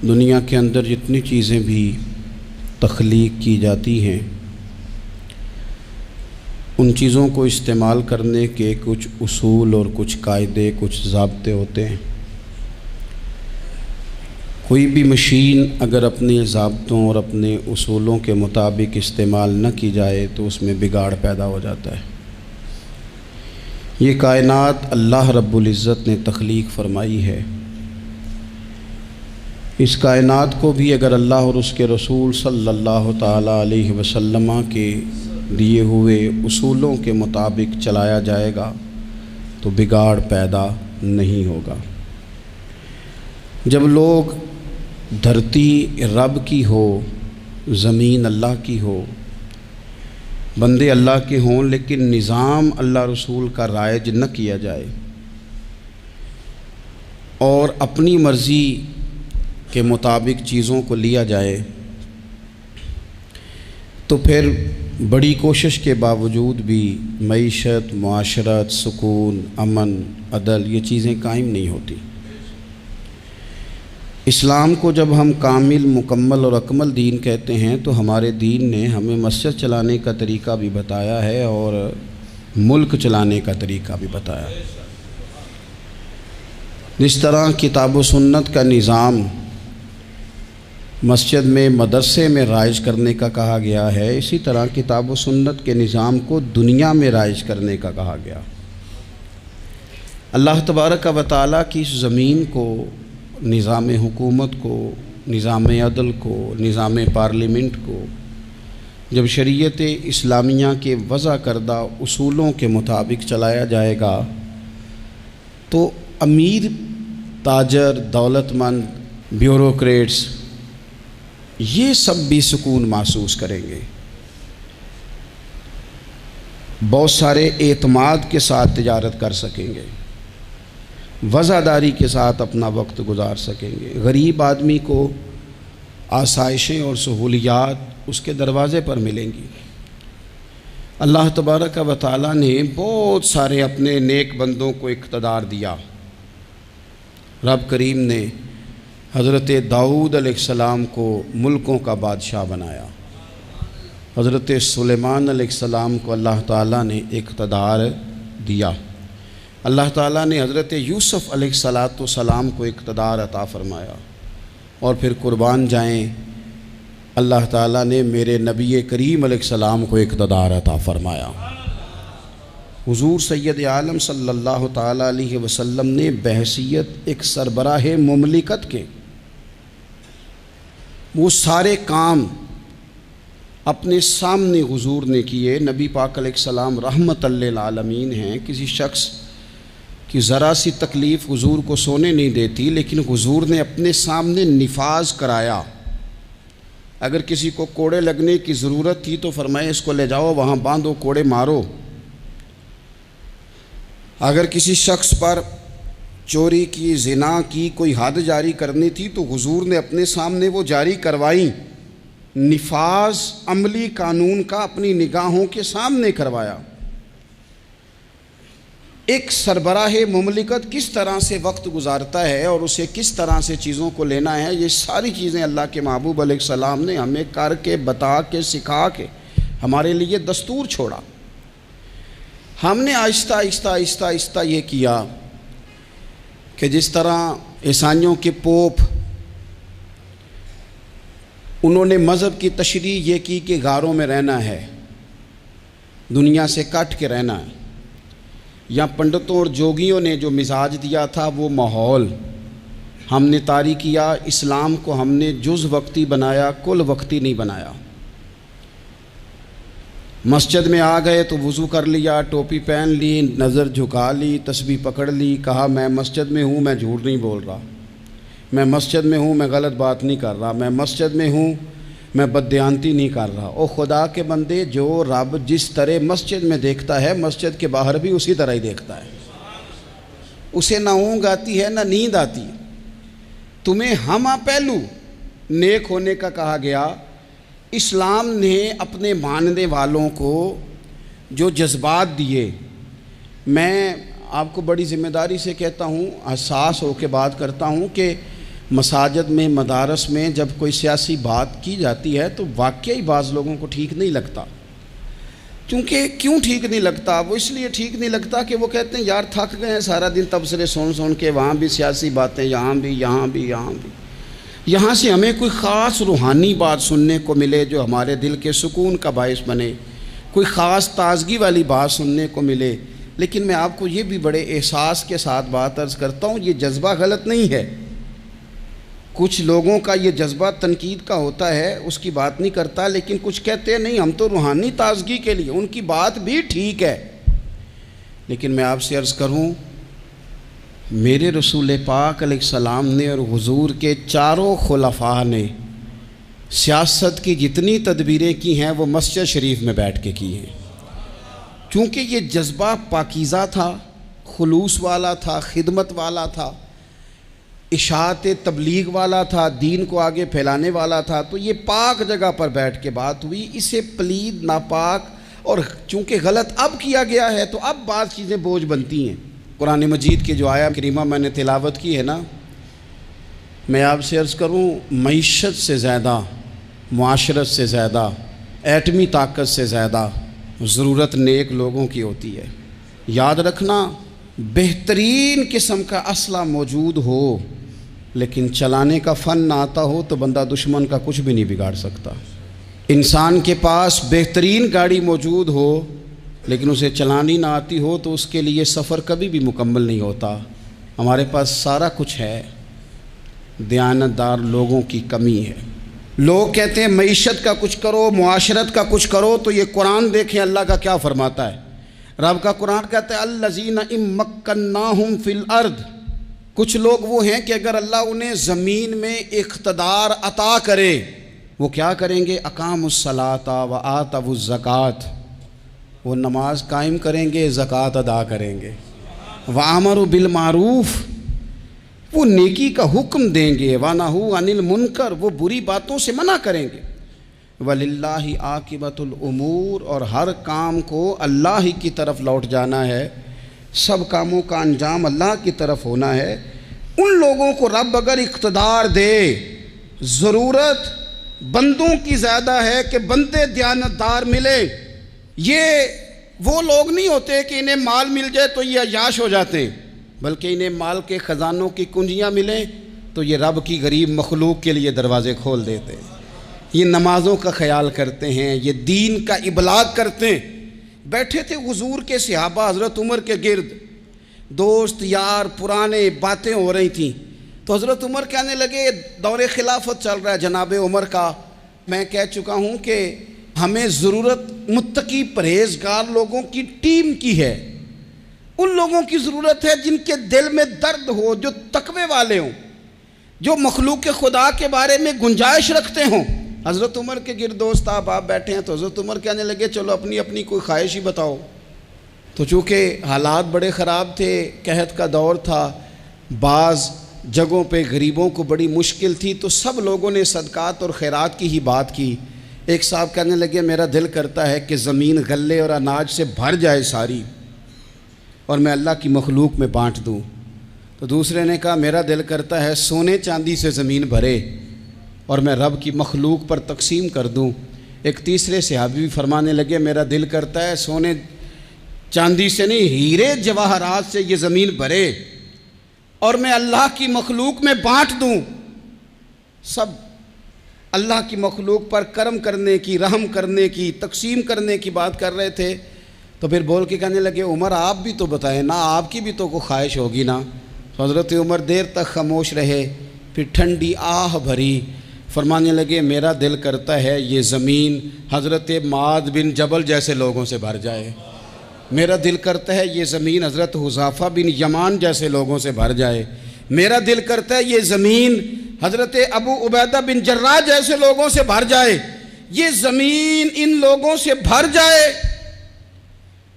दुनिया के अंदर जितनी चीज़ें भी तख्लीक की जाती हैं, उन चीज़ों को इस्तेमाल करने के कुछ उसूल और कुछ कायदे, कुछ ज़ाब्ते होते हैं। कोई भी मशीन अगर अपने ज़ाब्तों और अपने उसूलों के मुताबिक इस्तेमाल न की जाए तो उसमें बिगाड़ पैदा हो जाता है। ये कायनात अल्लाह रब्बुल इज़्ज़त ने तख्लीक फ़रमाई है। इस कायनात को भी अगर अल्लाह और उसके रसूल सल्लल्लाहु ताला अलैहि वसल्लम के दिए हुए उसूलों के मुताबिक चलाया जाएगा तो बिगाड़ पैदा नहीं होगा। जब लोग धरती रब की हो, ज़मीन अल्लाह की हो, बंदे अल्लाह के हों, लेकिन निज़ाम अल्लाह रसूल का राइज न किया जाए और अपनी मर्ज़ी के मुताबिक चीज़ों को लिया जाए, तो फिर बड़ी कोशिश के बावजूद भी मईशत, मुआशरत, सुकून, अमन, अदल ये चीज़ें कायम नहीं होती। इस्लाम को जब हम कामिल, मुकम्मल और अकमल दीन कहते हैं तो हमारे दीन ने हमें मस्जिद चलाने का तरीक़ा भी बताया है और मुल्क चलाने का तरीक़ा भी बताया है। जिस तरह किताब व सुन्नत का निज़ाम मस्जिद में, मदरसे में राइज करने का कहा गया है, इसी तरह किताब व सुन्नत के निज़ाम को दुनिया में राइज करने का कहा गया। अल्लाह तबारक व तआला की इस ज़मीन को, निज़ाम हुकूमत को, निज़ाम अदल को, निज़ाम पार्लियामेंट को जब शरीयत इस्लामिया के वज़ा करदा उसूलों के मुताबिक चलाया जाएगा तो अमीर, ताजर, दौलतमंद, ब्यूरोक्रेट्स ये सब भी सुकून महसूस करेंगे। बहुत सारे एतमाद के साथ तिजारत कर सकेंगे, वज़ादारी के साथ अपना वक्त गुजार सकेंगे। गरीब आदमी को आसाइशें और सहूलियात उसके दरवाज़े पर मिलेंगी। अल्लाह तबारक व तआला ने बहुत सारे अपने नेक बंदों को इक़्तिदार दिया। रब करीम ने हज़रत दाऊद अलैहिस्सलाम को मुल्कों का बादशाह बनाया। हज़रत सुलेमान अलैहिस्सलाम को अल्लाह ताला ने इक़्तिदार दिया। अल्लाह ताला ने हज़रत यूसुफ़ अलैहिस्सलाम को इक़्तिदार अता फ़रमाया। और फिर कुर्बान जाएँ, अल्लाह ताला ने मेरे नबी करीम अलैहिस्सलाम को इक़्तिदार अता फ़रमाया। हुज़ूर सैयद आलम सल्लल्लाहु ताला अलैहि वसल्लम ने बहसियत एक सरबराह मुमलिकत के वो सारे काम अपने सामने हुज़ूर ने किए। नबी पाक अलैहिस्सलाम रहमतल लिल आलमीन हैं। किसी शख्स कि ज़रा सी तकलीफ़ हुज़ूर को सोने नहीं देती, लेकिन हुज़ूर ने अपने सामने निफाज कराया। अगर किसी को कोड़े लगने की ज़रूरत थी तो फरमाए इसको ले जाओ, वहाँ बांधो, कोड़े मारो। अगर किसी शख्स पर चोरी की, ज़िना की कोई हद जारी करनी थी तो हुज़ूर ने अपने सामने वो जारी करवाई। निफाज अमली कानून का अपनी निगाहों के सामने करवाया। एक सरबराह मुमलिकत किस तरह से वक्त गुजारता है और उसे किस तरह से चीज़ों को लेना है, ये सारी चीज़ें अल्लाह के महबूब अलैहिस्सलाम ने हमें करके, बता के, सिखा के हमारे लिए दस्तूर छोड़ा। हमने आहिस्ता आहिस्ता आहिस्ता आहिस्ता ये किया कि जिस तरह ईसाइयों के पोप, उन्होंने मज़हब की तशरीह ये की कि गारों में रहना है, दुनिया से कट के रहना है, या पंडितों और जोगियों ने जो मिजाज दिया था वो माहौल हमने तारी किया। इस्लाम को हमने जुज़ वक्ती बनाया, कुल वक्ती नहीं बनाया। मस्जिद में आ गए तो वज़ू कर लिया, टोपी पहन ली, नज़र झुका ली, तस्बीह पकड़ ली, कहा मैं मस्जिद में हूँ, मैं झूठ नहीं बोल रहा, मैं मस्जिद में हूँ, मैं गलत बात नहीं कर रहा, मैं मस्जिद में हूँ, मैं बददियानती नहीं कर रहा। ओ खुदा के बंदे, जो रब जिस तरह मस्जिद में देखता है मस्जिद के बाहर भी उसी तरह ही देखता है। उसे ना ऊँग आती है ना नींद आती है। तुम्हें हम पहलू नेक होने का कहा गया। इस्लाम ने अपने मानने वालों को जो जज्बात दिए, मैं आपको बड़ी ज़िम्मेदारी से कहता हूँ, एहसास हो के बात करता हूँ कि मसाजिद में, मदारस में जब कोई सियासी बात की जाती है तो वाकई बाज़ लोगों को ठीक नहीं लगता। क्योंकि क्यों ठीक नहीं लगता? वो इसलिए ठीक नहीं लगता कि वो कहते हैं यार थक गए हैं सारा दिन तबसरे सुन के, वहाँ भी सियासी बातें, यहाँ भी, यहाँ भी, यहाँ भी। यहाँ से हमें कोई ख़ास रूहानी बात सुनने को मिले जो हमारे दिल के सुकून का बायस बने, कोई ख़ास ताज़गी वाली बात सुनने को मिले। लेकिन मैं आपको ये भी बड़े एहसास के साथ बात अर्ज़ करता हूँ, ये जज्बा गलत नहीं है। कुछ लोगों का ये जज्बा तनकीद का होता है, उसकी बात नहीं करता, लेकिन कुछ कहते हैं नहीं हम तो रूहानी ताज़गी के लिए, उनकी बात भी ठीक है। लेकिन मैं आपसे अर्ज़ करूं, मेरे रसूल पाक अलैहिस्सलाम ने और हुजूर के चारों खुलफा ने सियासत की जितनी तदबीरें की हैं वो मस्जिद शरीफ में बैठ के की हैं। क्योंकि ये जज्बा पाकीज़ा था, खुलूस वाला था, खिदमत वाला था, इशाअत तबलीग वाला था, दीन को आगे फैलाने वाला था। तो ये पाक जगह पर बैठ के बात हुई। इसे पलीद, नापाक और चूँकि गलत अब किया गया है तो अब बात चीज़ें बोझ बनती हैं। कुरान मजीद की जो आया करीमा मैंने तिलावत की है ना, मैं आपसे अर्ज़ करूँ, मईशत से ज़्यादा, मुआशरत से ज़्यादा, एटमी ताकत से ज़्यादा ज़रूरत नेक लोगों की होती है। याद रखना, बेहतरीन किस्म का असला मौजूद हो लेकिन चलाने का फ़न ना आता हो तो बंदा दुश्मन का कुछ भी नहीं बिगाड़ सकता। इंसान के पास बेहतरीन गाड़ी मौजूद हो लेकिन उसे चलानी ना आती हो तो उसके लिए सफ़र कभी भी मुकम्मल नहीं होता। हमारे पास सारा कुछ है, दयानतदार लोगों की कमी है। लोग कहते हैं मईशत का कुछ करो, मुआशरत का कुछ करो, तो ये कुरान देखें अल्लाह का क्या फरमाता है। रब का कुरान कहता है अल्लज़ीना इम्मक्कन्नाहुम फिल अर्द, कुछ लोग वो हैं कि अगर अल्लाह उन्हें ज़मीन में इख्तदार अता करे वो क्या करेंगे, अकामुस्सलाता व आतवुज़्ज़कात, वो नमाज कायम करेंगे, ज़कात अदा करेंगे, व अमरु बिल मारूफ़, वो नेकी का हुक्म देंगे, व नहू अनिल मुनकर, वो बुरी बातों से मना करेंगे, वलिल्लाहि आकिबतुल उमूर, और हर काम को अल्लाह ही की तरफ लौट जाना है, सब कामों का अंजाम अल्लाह की तरफ होना है। उन लोगों को रब अगर इख्तदार दे, ज़रूरत बंदों की ज़्यादा है कि बंदे दयानतदार मिले। ये वो लोग नहीं होते कि इन्हें माल मिल जाए तो ये अयाश हो जाते हैं, बल्कि इन्हें माल के ख़जानों की कुंजियाँ मिलें तो ये रब की गरीब मखलूक के लिए दरवाज़े खोल देते हैं। ये नमाज़ों का ख्याल करते हैं, ये दीन का इबलाग करते हैं। बैठे थे हुजूर के सहाबा हज़रत उमर के गिर्द, दोस्त यार, पुराने बातें हो रही थी, तो हज़रत उमर कहने लगे दौरे खिलाफत चल रहा है जनाब उमर का, मैं कह चुका हूँ कि हमें ज़रूरत मुत्तकी परहेज़गार लोगों की टीम की है। उन लोगों की ज़रूरत है जिनके दिल में दर्द हो, जो तकवे वाले हों, जो मखलूक खुदा के बारे में गुंजाइश रखते हों। हज़रत उमर के गिर्द दोस्त आप बैठे हैं, तो हज़रत उमर कहने लगे चलो अपनी अपनी कोई ख्वाहिश ही बताओ। तो चूँकि हालात बड़े ख़राब थे, कहत का दौर था, बाज़ जगहों पे गरीबों को बड़ी मुश्किल थी, तो सब लोगों ने सदक़ात और खैरात की ही बात की। एक साहब कहने लगे मेरा दिल करता है कि ज़मीन गल्ले और अनाज से भर जाए सारी और मैं अल्लाह की मखलूक में बाँट दूँ। तो दूसरे ने कहा मेरा दिल करता है सोने चांदी से ज़मीन भरे और मैं रब की मखलूक पर तकसीम कर दूँ। एक तीसरे सहाबी भी फरमाने लगे मेरा दिल करता है सोने चांदी से नहीं, हीरे जवाहरात से ये ज़मीन भरे और मैं अल्लाह की मखलूक में बाँट दूँ। सब अल्लाह की मखलूक पर करम करने की, रहम करने की, तकसीम करने की बात कर रहे थे। तो फिर बोल के कहने लगे उमर आप भी तो बताएं ना, आपकी भी तो कोई ख्वाहिश होगी ना। तो हज़रत उमर देर तक खामोश रहे, फिर ठंडी आह भरी, फरमाने लगे मेरा दिल करता है ये ज़मीन हज़रत माद बिन जबल जैसे लोगों से भर जाए। मेरा दिल करता है ये ज़मीन हज़रत हुज़ाफ़ा बिन यमान जैसे लोगों से भर जाए। मेरा दिल करता है ये ज़मीन हज़रत अबू उबैदा बिन जर्राह जैसे लोगों से भर जाए। ये ज़मीन इन लोगों से भर जाए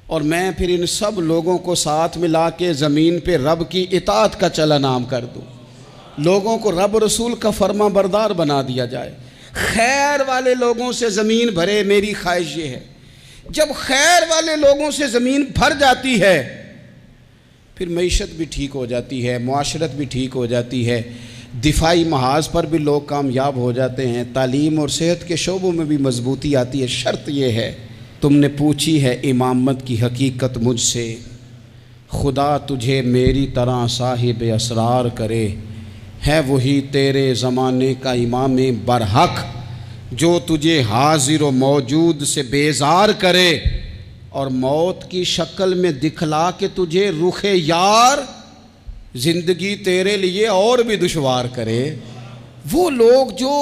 और मैं फिर इन सब लोगों को साथ मिला के ज़मीन पे रब की इताअत का चलन आम कर दूँ, लोगों को रब रसूल का फरमा बरदार बना दिया जाए। खैर वाले लोगों से ज़मीन भरे, मेरी ख्वाहिश ये है। जब खैर वाले लोगों से ज़मीन भर जाती है फिर मईशत भी ठीक हो जाती है, मुआशरत भी ठीक हो जाती है। दिफाई महाज पर भी लोग कामयाब हो जाते हैं, तालीम और सेहत के शोबों में भी मजबूती आती है। शर्त यह है, तुमने पूछी है इमामत की हकीकत मुझसे, खुदा तुझे मेरी तरह साहिब असरार करे, है वही तेरे ज़माने का इमाम बरहक जो तुझे हाजिर व मौजूद से बेजार करे और मौत की शक्ल में दिखला के तुझे रुखे यार ज़िंदगी तेरे लिए और भी दुश्वार करे। वो लोग जो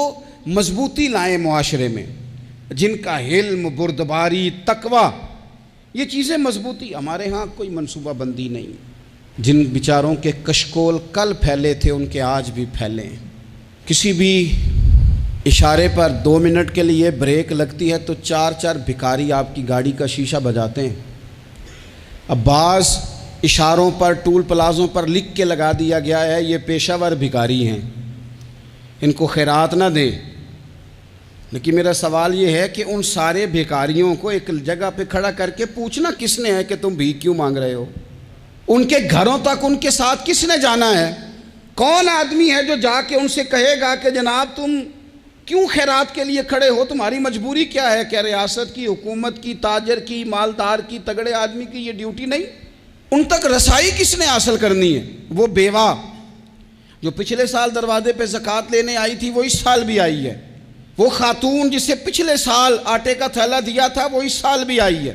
मजबूती लाएं मुआशरे में, जिनका हिल्म, बुर्दबारी, तकवा, ये चीज़ें मजबूती। हमारे यहाँ कोई मनसूबा बंदी नहीं। जिन बेचारों के कशकोल कल फैले थे उनके आज भी फैले। किसी भी इशारे पर 2 मिनट के लिए ब्रेक लगती है तो 4-4 भिखारी आपकी गाड़ी का शीशा बजाते हैं। अब बाज़ इशारों पर, टूल प्लाज़ों पर लिख के लगा दिया गया है ये पेशावर भिखारी हैं, इनको खैरात ना दें। लेकिन मेरा सवाल ये है कि उन सारे भिखारियों को एक जगह पे खड़ा करके पूछना किसने है कि तुम भीख क्यों मांग रहे हो? उनके घरों तक उनके साथ किसने जाना है? कौन आदमी है जो जाके उनसे कहेगा कि जनाब तुम क्यों खैरात के लिए खड़े हो, तुम्हारी मजबूरी क्या है? क्या रियासत की, हुकूमत की, ताजर की, मालदार की, तगड़े आदमी की ये ड्यूटी नहीं? उन तक रसाई किसने हासिल करनी है? वो बेवा जो पिछले साल दरवाजे पे ज़कात लेने आई थी वो इस साल भी आई है। वो खातून जिसे पिछले साल आटे का थैला दिया था वो इस साल भी आई है।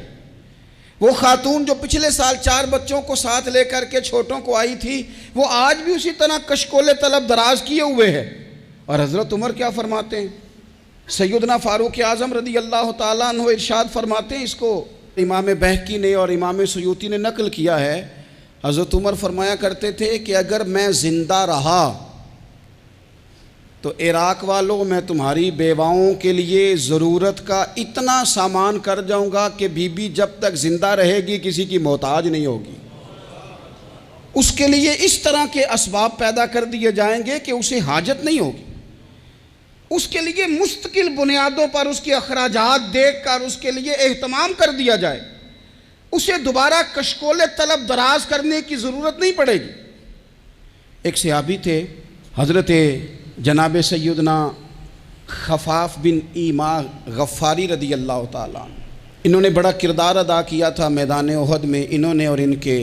वो खातून जो पिछले साल 4 बच्चों को साथ लेकर के छोटों को आई थी वो आज भी उसी तरह कशकोले तलब दराज किए हुए है। और हज़रत उमर क्या फरमाते हैं? सैयदना फ़ारूक आज़म रदी अल्लाह ताला अन्हु इरशाद फरमाते हैं, इसको इमाम बहकी ने और इमाम सुयूती ने नकल किया है। हज़रत उमर फरमाया करते थे कि अगर मैं ज़िंदा रहा तो इराक़ वालों मैं तुम्हारी बेवाओं के लिए ज़रूरत का इतना सामान कर जाऊंगा कि बीबी जब तक ज़िंदा रहेगी किसी की मोहताज नहीं होगी। उसके लिए इस तरह के असबाब पैदा कर दिए जाएंगे कि उसे हाजत नहीं होगी। उसके लिए मुस्तकिल बुनियादों पर उसके अखराजात देख कर उसके लिए एहतमाम कर दिया जाए। उसे दोबारा कशकोले तलब दराज करने की ज़रूरत नहीं पड़ेगी। एक सहाबी थे हज़रत जनाब सैयदना खफाफ बिन ईमा गफ़ारी रदी अल्लाह ताला। इन्होंने बड़ा किरदार अदा किया था मैदान उहद में, इन्होंने और इनके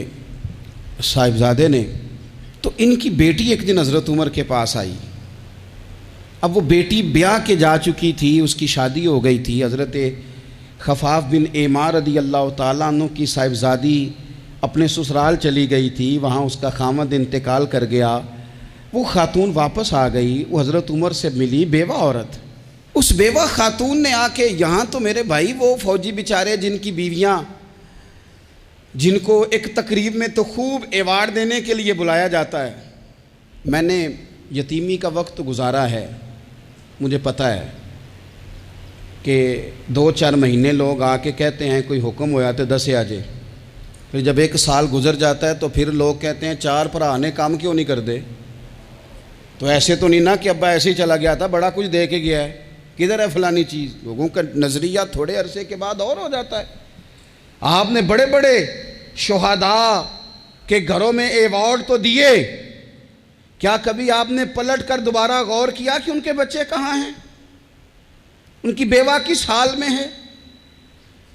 साहिबजादे ने। तो इनकी बेटी एक दिन हज़रत उमर के पास आई। अब वो बेटी ब्याह के जा चुकी थी, उसकी शादी हो गई थी। हज़रत खफाफ बिन ईमा रदी अल्लाह ताला अन्हु की साहिबजादी अपने ससुराल चली गई थी, वहाँ उसका खामद इंतकाल कर गया। वो खातून वापस आ गई, वो हज़रत उमर से मिली, बेवा औरत। उस बेवा खातून ने आके, यहाँ तो मेरे भाई वो फ़ौजी बेचारे जिनकी बीवियाँ, जिनको एक तकरीब में तो खूब एवार्ड देने के लिए बुलाया जाता है। मैंने यतीमी का वक्त गुजारा है, मुझे पता है कि 2-4 महीने लोग आके कहते हैं कोई हुक्म हो जाते 10 आ जाए, फिर जब 1 साल गुजर जाता है तो फिर लोग कहते हैं 4 भरा ने काम क्यों नहीं कर दे। तो ऐसे तो नहीं ना कि अब्बा ऐसे ही चला गया था, बड़ा कुछ दे के गया है, किधर है फलानी चीज़। लोगों का नज़रिया थोड़े अरसे के बाद और हो जाता है। आपने बड़े बड़े शुहदा के घरों में एवार्ड तो दिए, क्या कभी आपने पलट कर दोबारा गौर किया कि उनके बच्चे कहाँ हैं, उनकी बेवा किस हाल में है?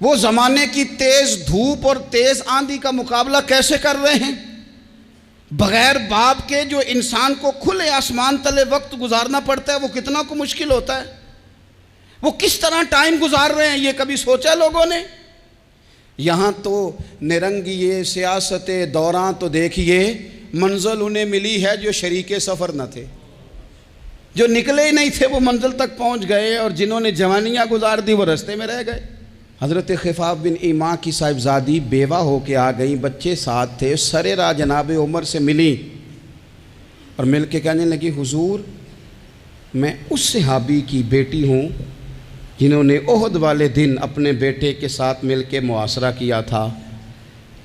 वो ज़माने की तेज़ धूप और तेज़ आंधी का मुकाबला कैसे कर रहे हैं? बग़ैर बाप के जो इंसान को खुले आसमान तले वक्त गुजारना पड़ता है वो कितना को मुश्किल होता है। वो किस तरह टाइम गुजार रहे हैं ये कभी सोचा लोगों ने? यहाँ तो निरंगी सियासत दौरान तो देखिए मंजिल उन्हें मिली है जो शरीके सफ़र न थे, जो निकले ही नहीं थे वो मंजिल तक पहुँच गए, और जिन्होंने जवानियाँ गुजार दी वो रास्ते में रह गए। हज़रत खिफ़ाफ़ बिन ईमा की साहिबजादी बेवा होके आ गई, बच्चे साथ थे। सरे राह जनाब उमर से मिली और मिल के कहने लगी, हुजूर मैं उस सहाबी की बेटी हूँ जिन्होंने ओहद वाले दिन अपने बेटे के साथ मिल के मुआसरा किया था।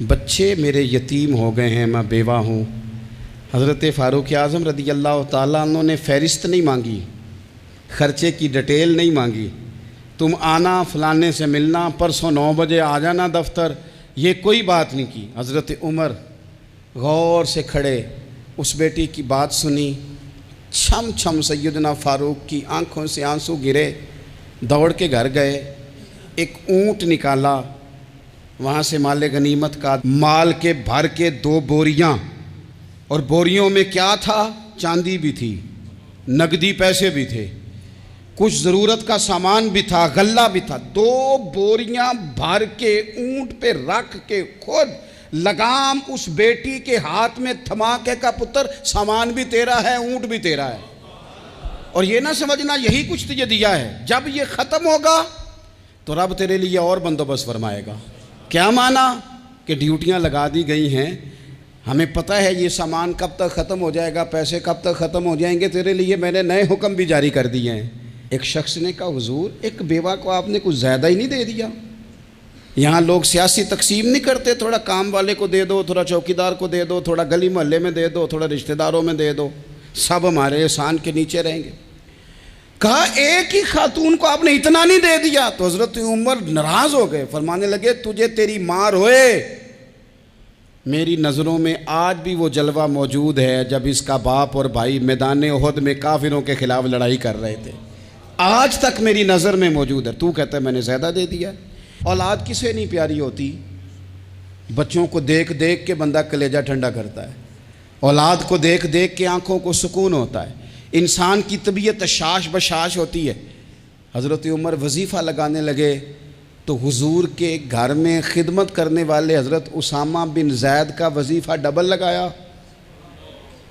बच्चे मेरे यतीम हो गए हैं, मैं बेवा हूँ। हज़रत फ़ारूक आज़म रदी अल्लाह ताला अन्हु ने फ़हरिस्त नहीं मांगी, ख़र्चे की डिटेल नहीं मांगी, तुम आना फ़लाने से मिलना, परसों 9 बजे आ जाना दफ्तर, ये कोई बात नहीं की। हज़रत उमर गौर से खड़े उस बेटी की बात सुनी, छम छम सैयदना फारूक की आंखों से आंसू गिरे, दौड़ के घर गए, एक ऊंट निकाला, वहाँ से माले गनीमत का माल के भर के 2 बोरियां, और बोरियों में क्या था? चांदी भी थी, नकदी पैसे भी थे, कुछ ज़रूरत का सामान भी था, गल्ला भी था। 2 बोरियां भर के ऊंट पे रख के खुद लगाम उस बेटी के हाथ में थमा के का पुत्र सामान भी तेरा है, ऊंट भी तेरा है, और ये ना समझना यही कुछ तुझे दिया है, जब ये ख़त्म होगा तो रब तेरे लिए और बंदोबस्त फरमाएगा। क्या माना? कि ड्यूटियां लगा दी गई हैं, हमें पता है ये सामान कब तक ख़त्म हो जाएगा, पैसे कब तक ख़त्म हो जाएंगे, तेरे लिए मैंने नए हुक्म भी जारी कर दिए हैं। एक शख्स ने कहा, हुजूर एक बेवा को आपने कुछ ज़्यादा ही नहीं दे दिया? यहाँ लोग सियासी तकसीम नहीं करते, थोड़ा काम वाले को दे दो, थोड़ा चौकीदार को दे दो, थोड़ा गली मोहल्ले में दे दो, थोड़ा रिश्तेदारों में दे दो, सब हमारे एहसान के नीचे रहेंगे। कहा एक ही खातून को आपने इतना नहीं दे दिया? तो हज़रत उमर नाराज़ हो गए, फरमाने लगे, तुझे तेरी मार होए, मेरी नज़रों में आज भी वो जलवा मौजूद है जब इसका बाप और भाई मैदान उहद में काफिरों के खिलाफ लड़ाई कर रहे थे, आज तक मेरी नज़र में मौजूद है। तू कहता है मैंने ज़्यादा दे दिया। औलाद किसे नहीं प्यारी होती? बच्चों को देख देख के बंदा कलेजा ठंडा करता है, औलाद को देख देख के आंखों को सुकून होता है, इंसान की तबीयत शाश बशाश होती है। हज़रत उमर वजीफ़ा लगाने लगे तो हुजूर के घर में खिदमत करने वाले हज़रत उसामा बिन ज़ैद का वजीफ़ा डबल लगाया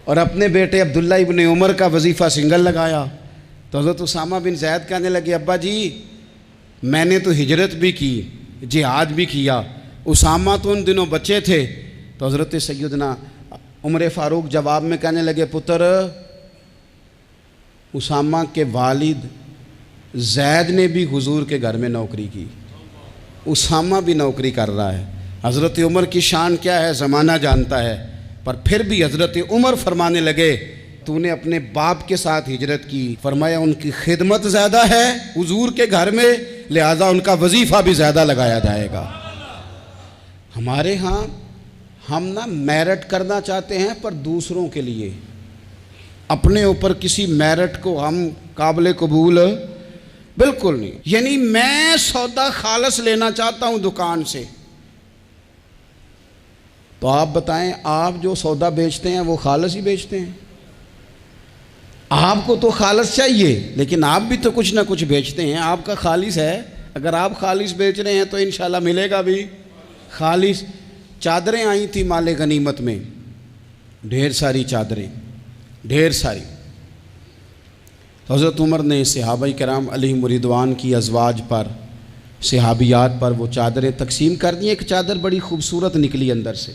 और अपने बेटे अब्दुल्ला इब्न उमर का वजीफ़ा सिंगल लगाया। तो हज़रत उसामा बिन ज़ैद कहने लगे, अब्बा जी मैंने तो हिजरत भी की, जिहाद भी किया, उसामा तो उन दिनों बच्चे थे। तो हज़रत सैयदना उमर फ़ारूक जवाब में कहने लगे, पुत्र उसामा के वालिद ज़ैद ने भी हुजूर के घर में नौकरी की, उसामा भी नौकरी कर रहा है। हज़रत उमर की शान क्या है ज़माना जानता है, पर फिर भी हज़रत उमर फरमाने लगे, तूने अपने बाप के साथ हिजरत की, फरमाया उनकी खिदमत ज़्यादा है हुजूर के घर में, लिहाजा उनका वजीफ़ा भी ज़्यादा लगाया जाएगा। हमारे यहाँ हम ना मेरिट करना चाहते हैं, पर दूसरों के लिए, अपने ऊपर किसी मेरिट को हम काबिल कबूल बिल्कुल नहीं। यानी मैं सौदा खालस लेना चाहता हूँ दुकान से, तो आप बताएं, आप जो सौदा बेचते हैं वो खालस ही बेचते हैं? आपको तो खालिस चाहिए, लेकिन आप भी तो कुछ ना कुछ बेचते हैं, आपका खालिस है। अगर आप खालिस बेच रहे हैं तो इंशाल्लाह मिलेगा भी खालिस। चादरें आई थी माले गनीमत में, ढेर सारी चादरें, ढेर सारी। हज़रत उमर ने सहाबाए किराम अलैहिम रिदवान की अज़वाज पर, सहाबियात पर वो चादरें तकसीम कर दी। एक चादर बड़ी खूबसूरत निकली अंदर से,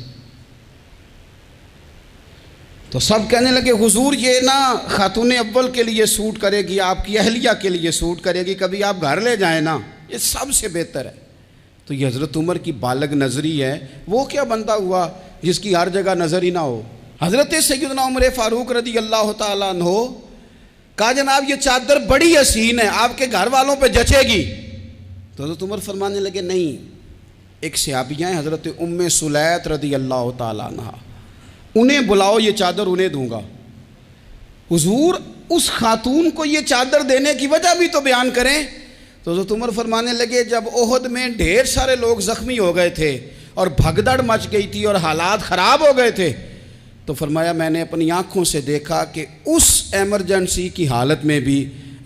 तो सब कहने लगे, हुजूर ये ना खातून अव्वल के लिए सूट करेगी, आपकी अहलिया के लिए सूट करेगी, कभी आप घर ले जाएं ना, ये सबसे बेहतर है। तो ये हज़रत उमर की बालग नज़री है। वो क्या बंदा हुआ जिसकी हर जगह नज़र ही ना हो? हज़रत सैयदना उमर फ़ारूक रज़ी अल्लाह तआला अन्हु कहा, जनाब ये चादर बड़ी हसीन है, आपके घर वालों पे जचेगी। तो हज़रत उमर फरमाने लगे, नहीं, एक सहाबिया हैं हज़रत उम्मे सुलैत रज़ी अल्लाह तआला अन्हा, उन्हें बुलाओ, ये चादर उन्हें दूंगा। हुजूर उस खातून को ये चादर देने की वजह भी तो बयान करें। तो हज़रत उमर फरमाने लगे, जब ओहद में ढेर सारे लोग ज़ख्मी हो गए थे और भगदड़ मच गई थी और हालात ख़राब हो गए थे, तो फरमाया मैंने अपनी आँखों से देखा कि उस एमरजेंसी की हालत में भी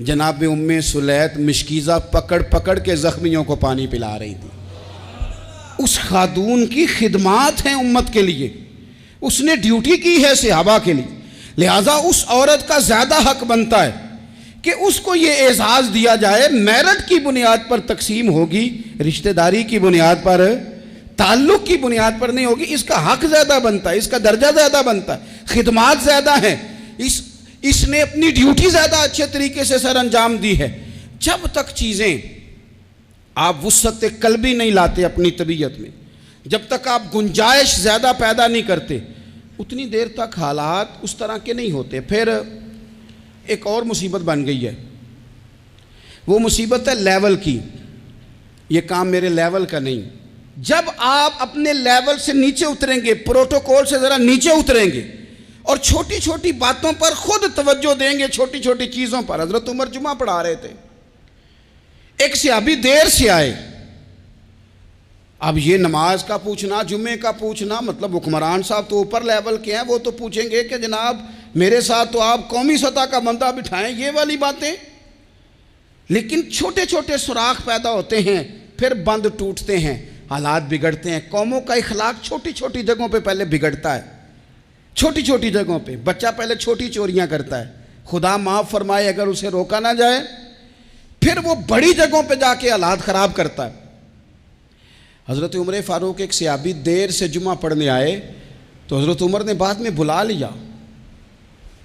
जनाब उम्मे सुलैत मिशकीज़ा पकड़ पकड़ के ज़ख्मियों को पानी पिला रही थी। उस खातून की खिदमात हैं उम्मत के लिए, उसने ड्यूटी की है सहाबा के लिए, लिहाजा उस औरत का ज़्यादा हक बनता है कि उसको ये एजाज़ दिया जाए। मेरिट की बुनियाद पर तकसीम होगी, रिश्तेदारी की बुनियाद पर, ताल्लुक़ की बुनियाद पर नहीं होगी। इसका हक ज़्यादा बनता है, इसका दर्जा ज़्यादा बनता है, खिदमात ज़्यादा हैं, इसने अपनी ड्यूटी ज़्यादा अच्छे तरीके से सर अंजाम दी है। जब तक चीज़ें आप वुसअत क़ल्बी नहीं लाते अपनी तबीयत में, जब तक आप गुंजाइश ज़्यादा पैदा नहीं करते, उतनी देर तक हालात उस तरह के नहीं होते। फिर एक और मुसीबत बन गई है, वो मुसीबत है लेवल की। ये काम मेरे लेवल का नहीं। जब आप अपने लेवल से नीचे उतरेंगे, प्रोटोकॉल से ज़रा नीचे उतरेंगे और छोटी छोटी बातों पर खुद तवज्जो देंगे, छोटी छोटी चीज़ों पर। हज़रत उमर जुमा पढ़ा रहे थे, एक सहाबी देर से आए। अब ये नमाज का पूछना, जुम्मे का पूछना, मतलब हुक्मरान साहब तो ऊपर लेवल के हैं, वो तो पूछेंगे कि जनाब मेरे साथ तो आप कौमी सतह का बंदा बिठाएं, ये वाली बातें। लेकिन छोटे छोटे सुराख पैदा होते हैं, फिर बंद टूटते हैं, हालात बिगड़ते हैं। कौमों का इखलाक छोटी छोटी जगहों पे पहले बिगड़ता है। छोटी छोटी जगहों पे बच्चा पहले छोटी चोरियां करता है, खुदा माफ़ फरमाए अगर उसे रोका ना जाए, फिर वो बड़ी जगहों पे जाके हालात ख़राब करता है। हज़रत उमर फ़ारूक एक सहाबी देर से जुमा पढ़ने आए, तो हज़रत उमर ने बाद में बुला लिया,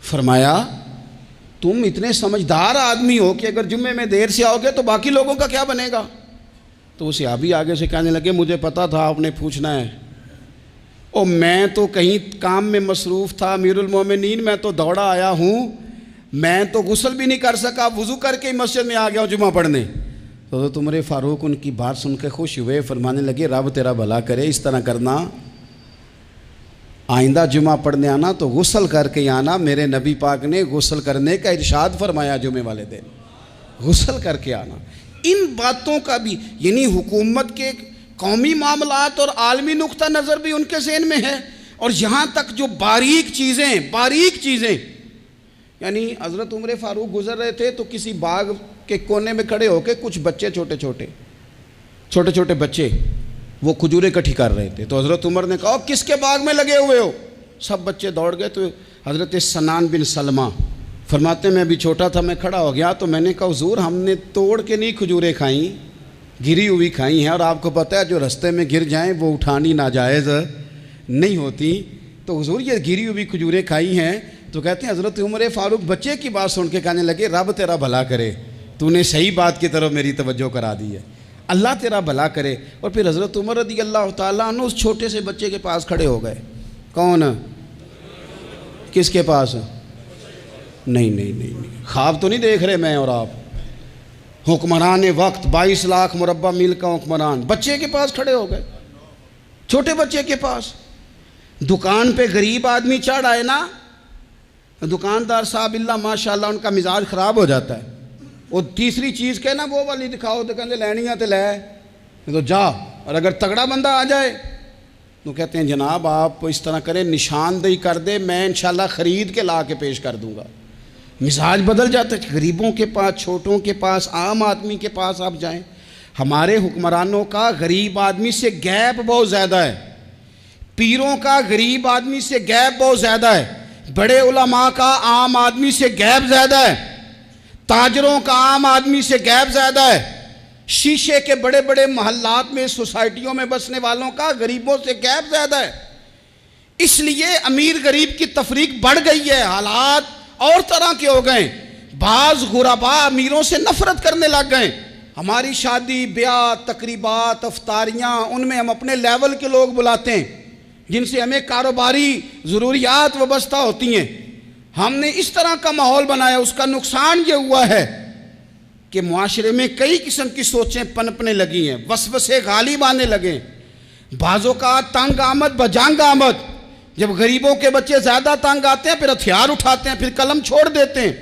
फरमाया तुम इतने समझदार आदमी हो कि अगर जुम्मे में देर से आओगे तो बाकी लोगों का क्या बनेगा। तो वो सहाबी आगे से कहने लगे मुझे पता था आपने पूछना है, और मैं तो कहीं काम में मसरूफ़ था अमीरुल मोमिनीन, मैं तो दौड़ा आया हूँ, मैं तो गुस्ल भी नहीं कर सका, वज़ू करके ही मस्जिद में आ गया हूँ जुमा पढ़ने। तो उमर फ़ारूक उनकी बात सुन के खुश हुए, फरमाने लगे रब तेरा भला करे, इस तरह करना, आइंदा जुमा पढ़ने आना तो गुस्ल करके ही आना। मेरे नबी पाक ने गुस्ल करने का इरशाद फरमाया जुमे वाले दिन, गुस्ल करके आना। इन बातों का भी, यानी हुकूमत के कौमी मामलात और आलमी नुक्ता नज़र भी उनके ज़हन में है। और यहाँ तक जो बारीक चीज़ें, यानी हज़रत उमर फ़ारूक गुजर रहे थे तो किसी बाग के कोने में खड़े होकर कुछ बच्चे, छोटे छोटे बच्चे वो खजूरें इकट्ठी कर रहे थे। तो हज़रत उमर ने कहा किसके बाग में लगे हुए हो? सब बच्चे दौड़ गए। तो हज़रत सनान बिन सलमा फरमाते मैं भी छोटा था, मैं खड़ा हो गया, तो मैंने कहा हुज़ूर हमने तोड़ के नहीं खजूरें खाई, गिरी हुई खाई हैं, और आपको पता है जो रास्ते में गिर जाएं वो उठानी नाजायज़ नहीं होती, तो हुज़ूर ये गिरी हुई खजूरें खाई हैं। तो कहते हैं हज़रत उमर फ़ारूक बच्चे की बात सुन के कहने लगे रब तेरा भला करे, तूने सही बात की तरफ मेरी तवज्जो करा दी है, अल्लाह तेरा भला करे। और फिर हज़रत उमर रज़ी अल्लाह तआला अन्हु उस छोटे से बच्चे के पास खड़े हो गए। कौन? किसके पास? नहीं, ख्वाब तो नहीं देख रहे मैं और आप। हुक्मरान वक्त 22 लाख मुरब्बा मील का हुक्मरान बच्चे के पास खड़े हो गए, छोटे बच्चे के पास। दुकान पे गरीब आदमी चढ़ आए ना, दुकानदार साहब इल्ला माशाल्लाह उनका मिजाज ख़राब हो जाता है। वो तीसरी चीज़ के ना वो वाली दिखाओ तो कहते लैनी है तो लै, तो जा। और अगर तगड़ा बंदा आ जाए तो कहते हैं जनाब आप इस तरह करें, निशानदेही कर दे, मैं इंशाल्लाह ख़रीद के ला के पेश कर दूँगा। मिजाज बदल जाता है। गरीबों के पास, छोटों के पास, आम आदमी के पास आप जाएं। हमारे हुक्मरानों का गरीब आदमी से गैप बहुत ज़्यादा है, पीरों का गरीब आदमी से गैप बहुत ज़्यादा है, बड़े उलमा का आम आदमी से गैप ज़्यादा है, ताजरों का आम आदमी से गैप ज़्यादा है, शीशे के बड़े बड़े मोहल्लात में, सोसाइटियों में बसने वालों का गरीबों से गैप ज़्यादा है। इसलिए अमीर गरीब की तफरीक बढ़ गई है, हालात और तरह के हो गए। बाज़ गुरबा अमीरों से नफरत करने लग गए। हमारी शादी ब्याह तकरीबात अफ्तारियाँ, उनमें हम अपने लेवल के लोग बुलाते हैं जिनसे हमें कारोबारी ज़रूरियात वाबस्ता होती हैं। हमने इस तरह का माहौल बनाया, उसका नुकसान ये हुआ है कि मुआशरे में कई किस्म की सोचें पनपने लगी हैं, वसवसे गालिब आने लगे। बाज़ों का तंग आमद बजंग आमद, जब गरीबों के बच्चे ज़्यादा तंग आते हैं फिर हथियार उठाते हैं, फिर कलम छोड़ देते हैं।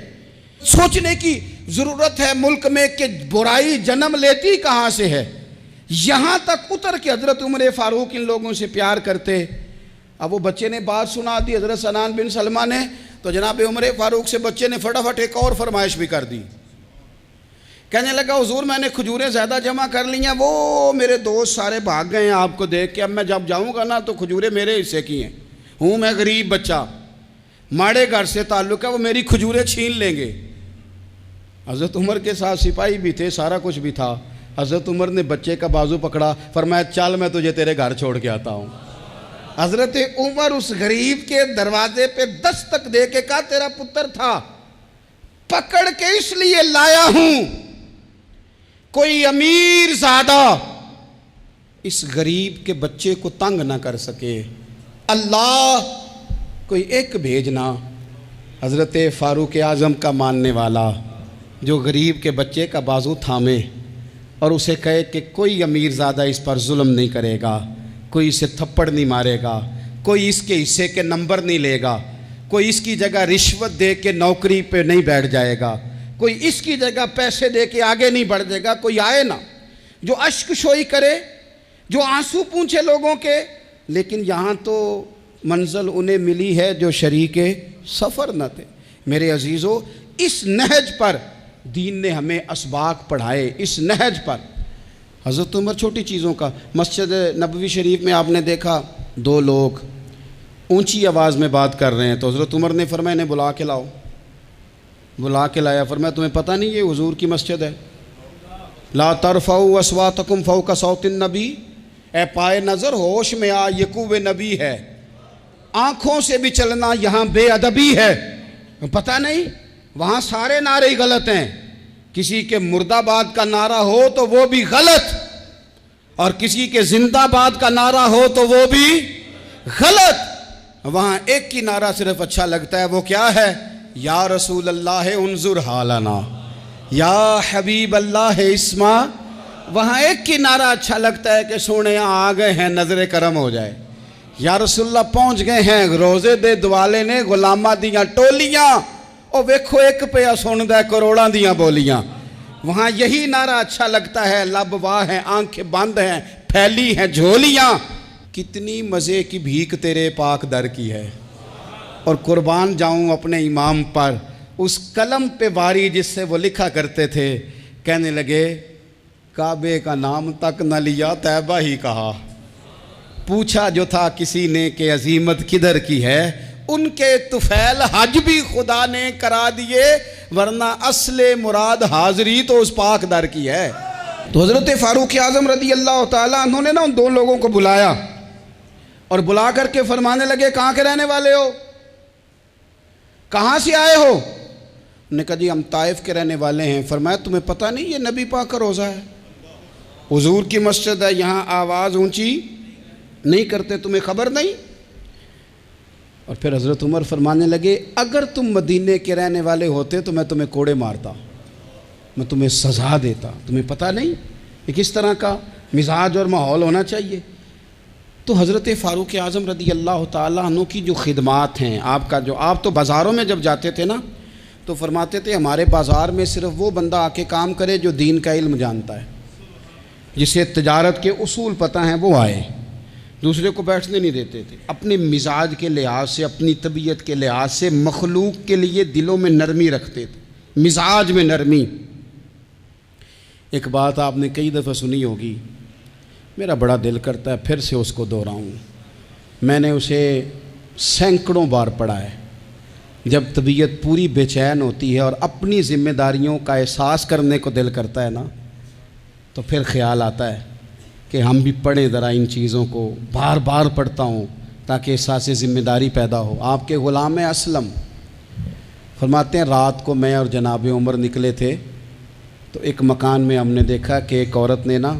सोचने की ज़रूरत है मुल्क में कि बुराई जन्म लेती कहाँ से है। यहाँ तक उतर के हज़रत उमर फ़ारूक इन लोगों से प्यार करते। अब वो बच्चे ने बात सुना दी हज़रत सनान बिन सलमा ने, तो जनाब उमर फ़ारूक से बच्चे ने फटाफट एक और फरमाइश भी कर दी। कहने लगा हुज़ूर मैंने खजूरें ज़्यादा जमा कर ली हैं, वो मेरे दोस्त सारे भाग गए हैं आपको देख के, अब मैं जब जाऊँगा ना तो खजूरें मेरे हिस्से की हैं, हूँ मैं गरीब बच्चा, माड़े घर से ताल्लुक़ है, वो मेरी खजूरें छीन लेंगे। हज़रत उमर के साथ सिपाही भी थे, सारा कुछ भी था। हज़रत उमर ने बच्चे का बाजू पकड़ा, फरमाया चल मैं तुझे तेरे घर छोड़ के आता हूँ। हज़रत उमर उस गरीब के दरवाजे पे दस्तक दे के कहा तेरा पुत्र था, पकड़ के इसलिए लाया हूँ कोई अमीर ज़्यादा इस गरीब के बच्चे को तंग ना कर सके, अल्लाह कोई एक भेजना। हज़रत फ़ारूक आज़म का मानने वाला जो गरीब के बच्चे का बाजू थामे और उसे कहे कि कोई अमीर ज़्यादा इस पर जुल्म नहीं करेगा, कोई इसे थप्पड़ नहीं मारेगा, कोई इसके हिस्से के नंबर नहीं लेगा, कोई इसकी जगह रिश्वत दे के नौकरी पे नहीं बैठ जाएगा, कोई इसकी जगह पैसे दे के आगे नहीं बढ़ जाएगा। कोई आए ना जो अश्क शोई करे, जो आंसू पूछे लोगों के, लेकिन यहाँ तो मंजिल उन्हें मिली है जो शरीके सफ़र न थे। मेरे अजीज़ों, इस नहज पर दीन ने हमें असबाक पढ़ाए। इस नहज पर हज़रत उमर, छोटी चीज़ों का, मस्जिद नबवी शरीफ में आपने देखा दो लोग ऊंची आवाज़ में बात कर रहे हैं, तो हज़रत उमर ने फरमाया इन्हें बुला के लाओ। बुला के लाया, फरमाया तुम्हें पता नहीं ये हुजूर की मस्जिद है? ला तरफ़ऊ अस्वातकुम फ़ौक़ सौतिन नबी, ए पाए नज़र होश में आ, ये कुव्वे नबी है। आँखों से भी चलना यहाँ बेअदबी है। पता नहीं वहाँ सारे नारे ही गलत हैं। किसी के मुर्दाबाद का नारा हो तो वो भी गलत, और किसी के जिंदाबाद का नारा हो तो वो भी गलत। वहाँ एक ही नारा सिर्फ अच्छा लगता है, वो क्या है? या रसूल अल्लाह उन्जुर हालना, या हबीब अल्लाह इस्मा। वहाँ एक ही नारा अच्छा लगता है कि सोने आ गए हैं, नजर करम हो जाए। या रसूलुल्लाह पहुँच गए हैं, रोज़े दे दुआले ने गुलामा दियाँ टोलियाँ, और वेखो एक पे सुनदा करोड़ां दियाँ बोलियाँ। वहाँ यही नारा अच्छा लगता है। लब वाह हैं, आंखें बंद हैं, फैली हैं झोलियाँ, कितनी मज़े की भीख तेरे पाक दर की है। और कुर्बान जाऊँ अपने इमाम पर, उस कलम पे वारी जिससे वो लिखा करते थे। कहने लगे काबे का नाम तक न लिया, तैबा ही कहा। पूछा जो था किसी ने कि अजीमत किधर की है, उनके तुफैल हज भी खुदा ने करा दिए, वरना असले मुराद हाज़री तो उस पाक दर की है। तो हज़रत फ़ारूक आज़म रज़ी अल्लाह ताला अन्हु ने ना उन दो लोगों को बुलाया और बुला करके फरमाने लगे कहाँ के रहने वाले हो, कहाँ से आए हो? उन्होंने कहा जी हम ताइफ के रहने वाले हैं। फरमाया तुम्हें पता नहीं ये नबी पाक का रोज़ा है, हुजूर की मस्जिद है, यहाँ आवाज़ ऊंची नहीं करते, तुम्हें खबर नहीं? और फिर हज़रत उमर फरमाने लगे अगर तुम मदीने के रहने वाले होते तो मैं तुम्हें कोड़े मारता, मैं तुम्हें सज़ा देता। तुम्हें पता नहीं कि किस तरह का मिजाज और माहौल होना चाहिए। तो हज़रत फ़ारूक आज़म रज़ी अल्लाह ताला अन्हु की जो खिदमात हैं, आपका जो आप तो बाज़ारों में जब जाते थे ना तो फरमाते थे हमारे बाज़ार में सिर्फ वो बंदा आके काम करे जो दीन का इल्म जानता है, जिसे तजारत के उसूल पता हैं, वो आए। दूसरे को बैठने नहीं देते थे। अपने मिजाज के लिहाज से, अपनी तबीयत के लिहाज से मखलूक के लिए दिलों में नरमी रखते थे, मिजाज में नरमी। एक बात आपने कई दफ़ा सुनी होगी, मेरा बड़ा दिल करता है फिर से उसको दोहराऊं। मैंने उसे सैकड़ों बार पढ़ा है। जब तबीयत पूरी बेचैन होती है और अपनी ज़िम्मेदारियों का एहसास करने को दिल करता है ना, तो फिर ख्याल आता है कि हम भी पढ़ें ज़रा इन चीज़ों को। बार बार पढ़ता हूँ ताकि एहसास ज़िम्मेदारी पैदा हो। आपके ग़ुलाम असलम फरमाते हैं रात को मैं और जनाब उमर निकले थे, तो एक मकान में हमने देखा कि एक औरत ने ना,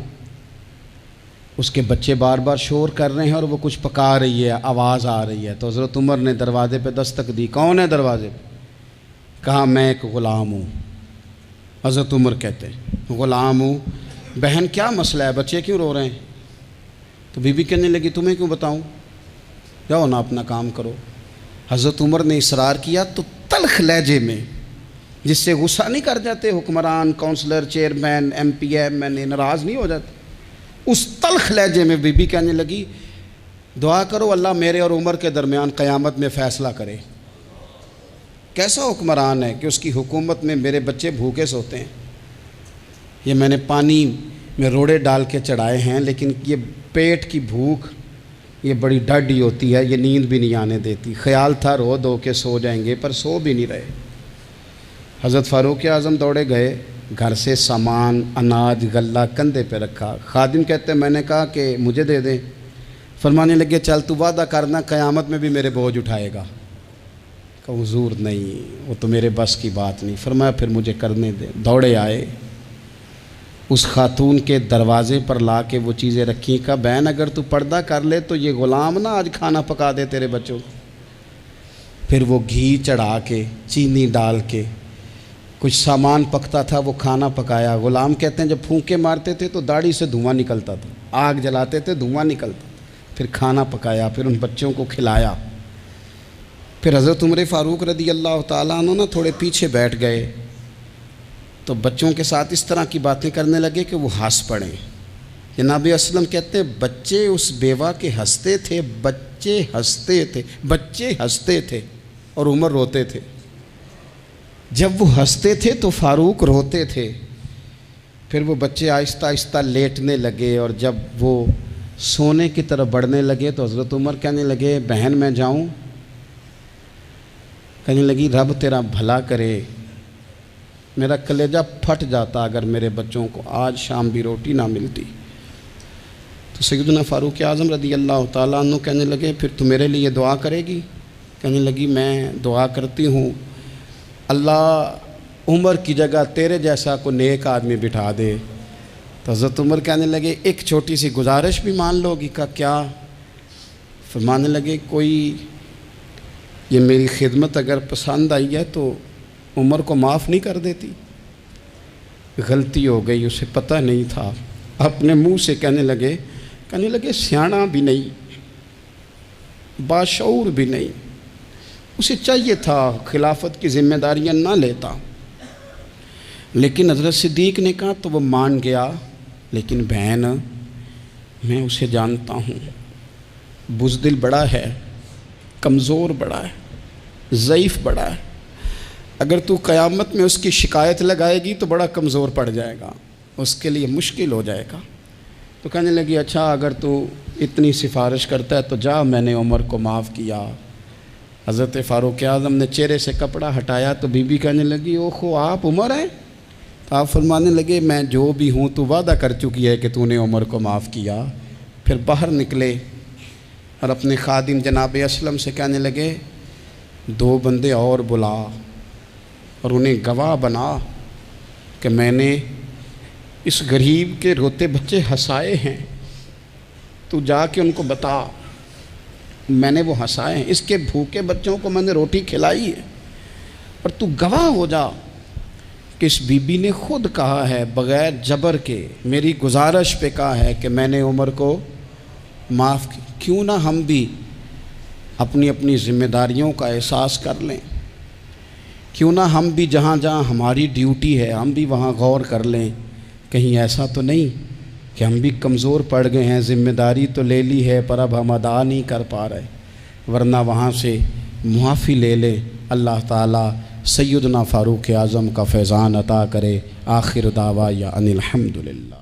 उसके बच्चे बार बार शोर कर रहे हैं और वो कुछ पका रही है, आवाज़ आ रही है। तो हज़रत उमर ने दरवाज़े पे दस्तक दी। कौन है दरवाज़े पे? कहा मैं एक ग़ुलाम हूँ। हज़रत उमर कहते हैं ग़ुलाम हूँ, बहन क्या मसला है, बच्चे क्यों रो रहे हैं? तो बीबी कहने लगी तुम्हें क्यों बताऊँ, जाओ ना अपना काम करो। हज़रत उमर ने इसरार किया तो तल्ख लहजे में, जिससे गुस्सा नहीं कर जाते हुक्मरान, काउंसलर, चेयरमैन, MP, MN नाराज़ नहीं हो जाते, उस तल्ख लहजे में बीबी कहने लगी दुआ करो अल्लाह मेरे और उमर के दरमियान क़यामत में फ़ैसला करे। कैसा हुक्मरान है कि उसकी हुकूमत में मेरे बच्चे भूखे सोते हैं। ये मैंने पानी में रोड़े डाल के चढ़ाए हैं, लेकिन ये पेट की भूख ये बड़ी डडी होती है, ये नींद भी नहीं आने देती। ख्याल था रो धो के सो जाएंगे, पर सो भी नहीं रहे। हज़रत फ़ारूक आज़म दौड़े गए, घर से सामान, अनाज, गल्ला कंधे पे रखा। खादिम कहते मैंने कहा कि मुझे दे दें। फरमाने लगे चल तू वादा करना क़यामत में भी मेरे बोझ उठाएगा। कहा हुजूर नहीं, वो तो मेरे बस की बात नहीं। फरमाया फिर मुझे करने दे। दौड़े आए, उस खातून के दरवाज़े पर ला के वो चीज़ें रखी। का बहन अगर तू पर्दा कर ले तो ये ग़ुलाम ना आज खाना पका दे तेरे बच्चों को। फिर वो घी चढ़ा के, चीनी डाल के, कुछ सामान पकता था वो खाना पकाया। ग़ुलाम कहते हैं जब फूंके मारते थे तो दाढ़ी से धुआं निकलता था, आग जलाते थे धुआं निकलता, फिर खाना पकाया, फिर उन बच्चों को खिलाया। फिर हज़रत उमर फ़ारूक रदी अल्लाह ताला अन्हु ना थोड़े पीछे बैठ गए, तो बच्चों के साथ इस तरह की बातें करने लगे कि वो हंस पड़े। जनाब असलम कहते हैं बच्चे उस बेवा के हंसते थे, बच्चे हंसते थे और उमर रोते थे। जब वो हंसते थे तो फ़ारूक रोते थे। फिर वो बच्चे आहिस्ता आहिस्ता लेटने लगे और जब वो सोने की तरफ बढ़ने लगे तो हज़रत उमर कहने लगे, बहन मैं जाऊं? कहने लगी, रब तेरा भला करे, मेरा कलेजा फट जाता अगर मेरे बच्चों को आज शाम भी रोटी ना मिलती। तो सैयदना फ़ारूक आज़म रदी अल्लाह ताला अन्हु कहने लगे, फिर तू मेरे लिए दुआ करेगी? कहने लगी, मैं दुआ करती हूँ अल्लाह उमर की जगह तेरे जैसा को नेक आदमी बिठा दे। तो हज़रत उमर कहने लगे, एक छोटी सी गुजारिश भी मान लोगी? का क्या? फरमाने लगे, कोई ये मेरी खिदमत अगर पसंद आई है तो उमर को माफ़ नहीं कर देती? गलती हो गई, उसे पता नहीं था। अपने मुंह से कहने लगे सियाना भी नहीं, बाशऊर भी नहीं, उसे चाहिए था खिलाफत की जिम्मेदारियां ना लेता। लेकिन हज़रत सिद्दीक़ ने कहा तो वो मान गया, लेकिन बहन मैं उसे जानता हूँ, बुज़दिल बड़ा है, कमज़ोर बड़ा है, ज़ईफ़ बड़ा है। अगर तू क़यामत में उसकी शिकायत लगाएगी तो बड़ा कमज़ोर पड़ जाएगा, उसके लिए मुश्किल हो जाएगा। तो कहने लगी, अच्छा अगर तू इतनी सिफारिश करता है तो जा, मैंने उमर को माफ़ किया। हज़रत फ़ारूक आज़म ने चेहरे से कपड़ा हटाया तो बीबी कहने लगी, ओहो आप उमर हैं? तो आप फरमाने लगे, मैं जो भी हूँ तू वादा कर चुकी है कि तूने उमर को माफ़ किया। फिर बाहर निकले और अपने खादिम जनाब असलम से कहने लगे, 2 बंदे और बुला और उन्हें गवाह बना कि मैंने इस गरीब के रोते बच्चे हंसाए हैं। तू जाके उनको बता मैंने वो हंसाए हैं, इसके भूखे बच्चों को मैंने रोटी खिलाई है। और तू गवाह हो जा कि इस बीबी ने खुद कहा है बग़ैर जबर के, मेरी गुजारिश पे कहा है कि मैंने उमर को माफ़ की। क्यों ना हम भी अपनी अपनी ज़िम्मेदारियों का एहसास कर लें, क्यों ना हम भी जहाँ जहाँ हमारी ड्यूटी है हम भी वहाँ गौर कर लें। कहीं ऐसा तो नहीं कि हम भी कमज़ोर पड़ गए हैं, ज़िम्मेदारी तो ले ली है पर अब हम अदा नहीं कर पा रहे, वरना वहाँ से मुआफ़ी ले लें। अल्लाह ताला सैयदना फ़ारूक आज़म का फैज़ान अता करे। आखिर दावा या अनिल हम्दुलिल्लाह।